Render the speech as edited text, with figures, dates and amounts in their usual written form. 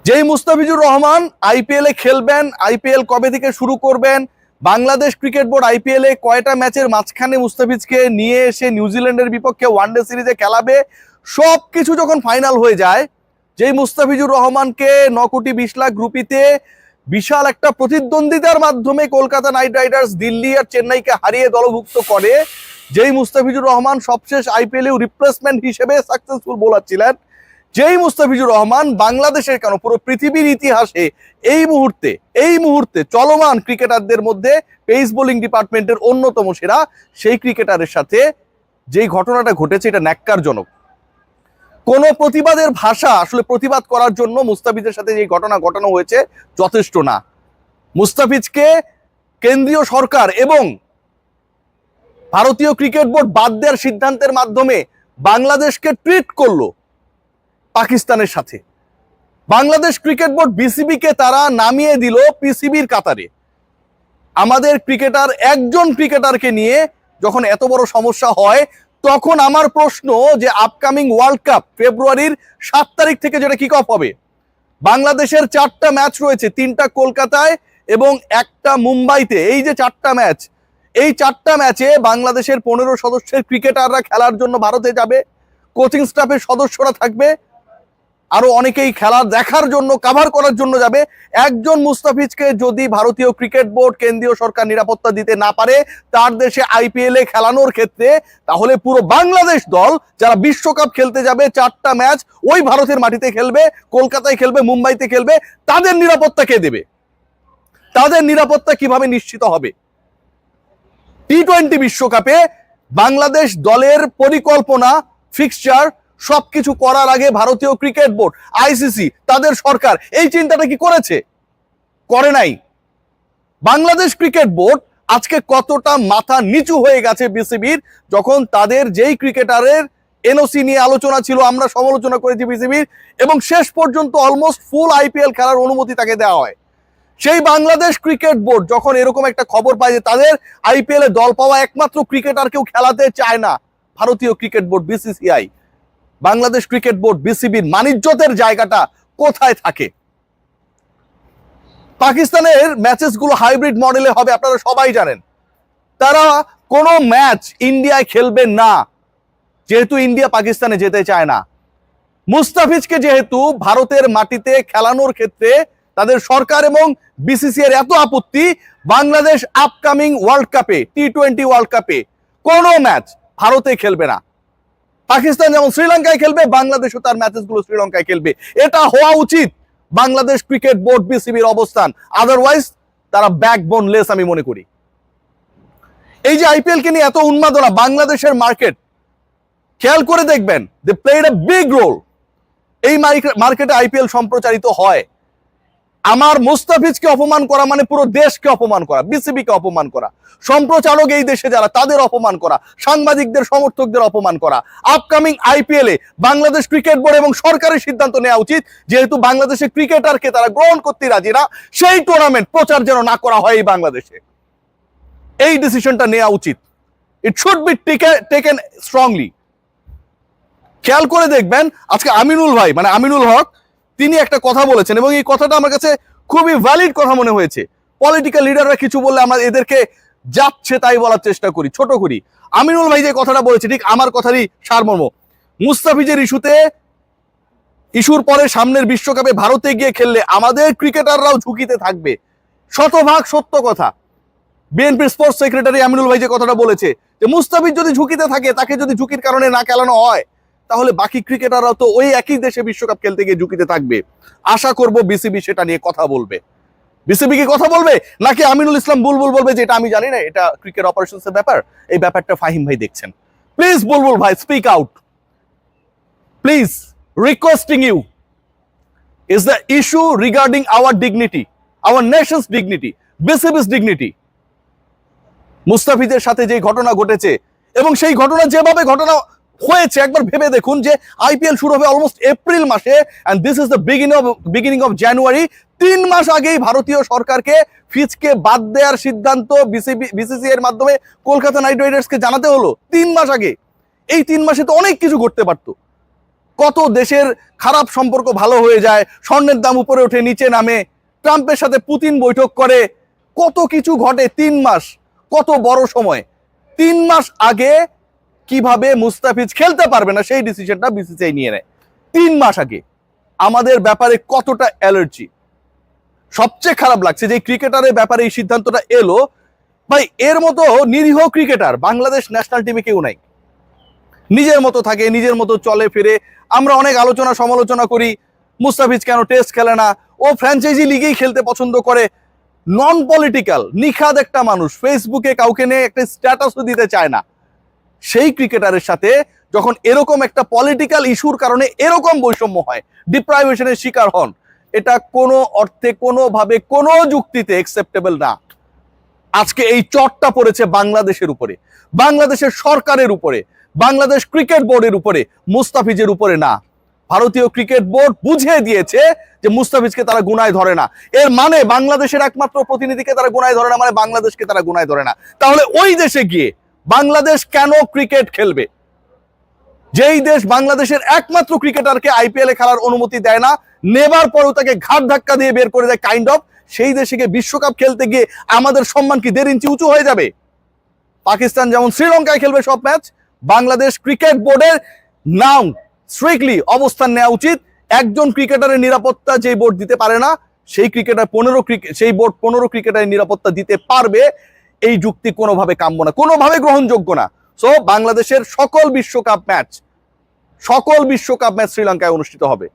যেই মুস্তাফিজুর রহমান আইপিএল এ খেলবেন, আইপিএল কবে থেকে শুরু করবেন, বাংলাদেশ ক্রিকেট বোর্ড আইপিএল এ কয়টা ম্যাচের মাঝখানে মুস্তাফিজকে নিয়ে এসে নিউজিল্যান্ডের বিপক্ষে ওয়ানডে সিরিজে খেলাবে, সবকিছু যখন ফাইনাল হয়ে যায়, যেই মুস্তাফিজুর রহমানকে 9,20,00,000 রুপিতে বিশাল একটা প্রতিদ্বন্দ্বিতার মাধ্যমে কলকাতা নাইট রাইডার্স দিল্লি আর চেন্নাইকে হারিয়ে দলভুক্ত করে, যেই মুস্তাফিজুর রহমান সবশেষ আইপিএল এ রিপ্লেসমেন্ট হিসেবে সাকসেসফুল বোলার ছিলেন, যেই মুস্তাফিজুর রহমান বাংলাদেশের কেন পুরো পৃথিবীর ইতিহাসে এই মুহূর্তে চলমান ক্রিকেটারদের মধ্যে পেস বোলিং ডিপার্টমেন্টের অন্যতম সেরা, সেই ক্রিকেটারের সাথে যেই ঘটনাটা ঘটেছে এটা ন্যাক্কারজনক। কোন প্রতিবাদের ভাষা আসলে প্রতিবাদ করার জন্য মুস্তাফিজের সাথে যে ঘটনা ঘটানো হয়েছে যথেষ্ট না। মুস্তাফিজকে কেন্দ্রীয় সরকার এবং ভারতীয় ক্রিকেট বোর্ড বাদ দেওয়ার সিদ্ধান্তের মাধ্যমে বাংলাদেশকে ট্রিট করলো পাকিস্তানের সাথে। বাংলাদেশ ক্রিকেট বোর্ড বিসিবিকে তারা নামিয়ে দিল পিসিবির কাতারে। আমাদের ক্রিকেটার, একজন ক্রিকেটারকে নিয়ে যখন এত বড় সমস্যা হয়, তখন আমার প্রশ্ন যে আপকামিং ওয়ার্ল্ড কাপ ফেব্রুয়ারির 7 তারিখ থেকে যেটা কিক অফ হবে, বাংলাদেশের 4টা ম্যাচ রয়েছে, 3টা কলকাতায় এবং 1টা মুম্বাইতে। এই যে 4টা ম্যাচ, এই 4টা ম্যাচে বাংলাদেশের 15 সদস্যের ক্রিকেটাররা খেলার জন্য ভারতে যাবে, কোচিং স্টাফের সদস্যরা থাকবে, আরো অনেকেই খেলা দেখার জন্য, কাভার করার জন্য যাবে। একজন মুস্তাফিজকে যদি ভারতীয় ক্রিকেট বোর্ড, কেন্দ্রীয় সরকার নিরাপত্তা দিতে না পারে তার দেশে আইপিএল এ খেলানোর ক্ষেত্রে, তাহলে পুরো বাংলাদেশ দল যারা বিশ্বকাপ খেলতে যাবে, 4টা ম্যাচ ওই ভারতের মাটিতে খেলবে, কলকাতায় খেলবে, মুম্বাইতে খেলবে, তাদের নিরাপত্তা কে দেবে? তাদের নিরাপত্তা কিভাবে নিশ্চিত হবে? টি-20 বিশ্বকাপে বাংলাদেশ দলের পরিকল্পনা, ফিক্সচার সবকিছু করার আগে ভারতীয় ক্রিকেট বোর্ড, আইসিসি, তাদের সরকার এই চিন্তাটা কি করেছে? করে নাই। বাংলাদেশ ক্রিকেট বোর্ড আজকে কতটা মাথা নিচু হয়ে গেছে বিসিবির, যখন তাদের যেই ক্রিকেটারের এনওসি নিয়ে আলোচনা ছিল, আমরা সমালোচনা করেছি বিসিবির, এবং শেষ পর্যন্ত অলমোস্ট ফুল আইপিএল খেলার অনুমতি তাকে দেওয়া হয়। সেই বাংলাদেশ ক্রিকেট বোর্ড যখন এরকম একটা খবর পায় যে তাদের আইপিএল এ দল পাওয়া একমাত্র ক্রিকেটার কেউ খেলাতে চায় না, ভারতীয় cricket board BCCI, Bangladesh cricket board বিসিবির মানিজ্যতের জায়গাটা কোথায় থাকে? পাকিস্তানের ম্যাচেস গুলো হাইব্রিড মডেলে হবে, আপনারা সবাই জানেন। তারা কোনো ম্যাচ ইন্ডিয়ায় খেলবে না, যেহেতু ইন্ডিয়া পাকিস্তানে যেতে চায় না। মুস্তাফিজকে যেহেতু ভারতের মাটিতে খেলানোর ক্ষেত্রে তাদের সরকার এবং বিসিসিআই এত আপত্তি, বাংলাদেশ আপকামিং ওয়ার্ল্ড কাপে, টি-20 ওয়ার্ল্ড কাপে কোনো ম্যাচ ভারতে খেলবে না। পাকিস্তান যেমন শ্রীলঙ্কায় খেলবে, বাংলাদেশও তার ম্যাচেস গুলো শ্রীলঙ্কায় খেলবে। এটা হওয়া উচিত বাংলাদেশ ক্রিকেট বোর্ড বিসিবির অবস্থান, আদারওয়াইজ তারা ব্যাকবোনলেস আমি মনে করি। এই যে আইপিএল কে নিয়ে এত উন্মাদনা, বাংলাদেশের মার্কেট খেয়াল করে দেখবেন, they played a big role. এই মার্কেটে আইপিএল সম্প্রচারিত হয়। আমার মুস্তাফিজকে অপমান করা মানে পুরো দেশকে অপমান করা, বিসিবিকে অপমান করা, সম্প্রচারক এই দেশে যারা তাদের অপমান করা, সাংবাদিকদের, সমর্থকদের অপমান করা। আপকামিং আইপিএল এ বাংলাদেশ ক্রিকেট বোর্ড এবং সরকারের সিদ্ধান্ত নেওয়া উচিত, যেহেতু বাংলাদেশের ক্রিকেটারকে তারা গ্রহণ করতে রাজি না, সেই টুর্নামেন্ট প্রচার যেন না করা হয় এই বাংলাদেশে। এই ডিসিশনটা নেওয়া উচিত। It should be taken strongly. খেয়াল করে দেখবেন আজকে আমিনুল ভাই, মানে আমিনুল হক, তিনি একটা কথা বলেছেন এবং এই কথাটা আমার কাছে খুবই ভ্যালিড কথা মনে হয়েছে। পলিটিক্যাল লিডাররা কিছু বললে আমরা এদেরকে যাচ্ছে তাই বলার চেষ্টা করি, ছোট করি। আমিনুল ভাই যে কথাটা বলেছে ঠিক আমার কথারই সারমর্ম। মুস্তাফিজের ইস্যুর পরে সামনের বিশ্বকাপে ভারতে গিয়ে খেললে আমাদের ক্রিকেটাররাও ঝুঁকিতে থাকবে, শতভাগ সত্য কথা। বিএনপির স্পোর্টস সেক্রেটারি আমিনুল ভাই যে কথাটা বলেছে, যে মুস্তাফিজ যদি ঝুঁকিতে থাকে, তাকে যদি ঝুঁকির কারণে না খেলানো হয়, তাহলে বাকি ক্রিকেটাররাও তো ওই একই দেশে বিশ্বকাপ খেলতে গিয়ে ঝুঁকিতে থাকবে। আশা করব বিসিবি সেটা নিয়ে কথা বলবে। বিসিবি কি কথা বলবে, নাকি আমিনুল ইসলাম বুলবুল বলবে যে এটা আমি জানি না, এটা ক্রিকেট অপারেশনস এর ব্যাপার, এই ব্যাপারটা ফাহিম ভাই দেখছেন। প্লিজ বুলবুল ভাই, speak out please, requesting you. Is the issue regarding our dignity, our nation's dignity, BCB's dignity. মুস্তাফিজের সাথে যে ঘটনা ঘটেছে এবং সেই ঘটনা যেভাবে ঘটনা হয়েছে, একবার ভেবে দেখুন যে আইপিএল শুরু হবে অলমোস্ট এপ্রিল মাসে, and this is the beginning of January. 3 মাস আগেই ভারতীয় সরকারকে ফিজকে বাদ দেওয়ার সিদ্ধান্ত বিসিসিআই এর মাধ্যমে কলকাতা নাইট রাইডার্সকে জানাতে হলো 3 মাস আগে। এই 3 মাসে তো অনেক কিছু ঘটতে পারতো। কত দেশের খারাপ সম্পর্ক ভালো হয়ে যায়, স্বর্ণের দাম উপরে ওঠে নিচে নামে, ট্রাম্পের সাথে পুতিন বৈঠক করে, কত কিছু ঘটে। 3 মাস কত বড় সময়। 3 মাস আগে কিভাবে মুস্তাফিজ খেলতে পারবে না সেই ডিসিশনটা বিসিসিআই নিয়ে নেয় 3 মাস আগে। আমাদের ব্যাপারে কতটা অ্যালার্জি। সবচেয়ে খারাপ লাগছে যে ক্রিকেটারের ব্যাপারে এই সিদ্ধান্তটা এলো। ভাই, এর মতো নিরীহ ক্রিকেটার বাংলাদেশ ন্যাশনাল টিমে কেউ নাই। নিজের মতো থাকে, নিজের মতো চলে ফিরে। আমরা অনেক আলোচনা সমালোচনা করি, মুস্তাফিজ কেন টেস্ট খেলে না, ও ফ্র্যাঞ্চাইজি লিগেই খেলতে পছন্দ করে। নন পলিটিক্যাল নিখাদ একটা মানুষ, ফেসবুকে কাউকে নিয়ে একটা স্ট্যাটাসও দিতে চায় না। সেই ক্রিকেটারের সাথে যখন এরকম একটা পলিটিক্যাল ইস্যুর কারণে এরকম বৈষম্য হয়, ডিপ্রাইভেশনের শিকার হন, এটা কোনো অর্থে, কোনোভাবে, কোনো যুক্তিতে অ্যাকসেপ্টেবল না। আজকে এই চটটা পড়েছে বাংলাদেশের উপরে, বাংলাদেশের সরকারের উপরে, বাংলাদেশ ক্রিকেট বোর্ডের উপরে, মুস্তাফিজের উপরে না। ভারতীয় ক্রিকেট বোর্ড বুঝিয়ে দিয়েছে যে মুস্তাফিজকে তারা গুনায় ধরে না। এর মানে বাংলাদেশের একমাত্র প্রতিনিধিকে তারা গুনায় ধরে না, মানে বাংলাদেশকে তারা গুনায় ধরে না। তাহলে ওই দেশে গিয়ে বাংলাদেশ কেন ক্রিকেট খেলবে? যেই দেশ বাংলাদেশের একমাত্র ক্রিকেটারকে আইপিএল এ খেলার অনুমতি দেয় না, নেবার পরেও তাকে ঘাট ধাক্কা দিয়ে বের করে দেয় কাইন্ড অফ, সেই দেশে গিয়ে বিশ্বকাপ খেলতে গিয়ে আমাদের সম্মান কি 1.5 ইঞ্চি উঁচু হয়ে যাবে? পাকিস্তান যেমন শ্রীলঙ্কায় খেলবে সব ম্যাচ, বাংলাদেশ ক্রিকেট বোর্ডের নাও স্ট্রিক্টলি অবস্থান নেওয়া উচিত। একজন ক্রিকেটারের নিরাপত্তা যে বোর্ড দিতে পারে না, সেই বোর্ড 15 ক্রিকেটারের নিরাপত্তা দিতে পারবে। এই যুক্তি কোনোভাবে কাম্য না, কোনোভাবে গ্রহণযোগ্য না। সো বাংলাদেশের সকল বিশ্বকাপ ম্যাচ শ্রীলঙ্কায় অনুষ্ঠিত হবে।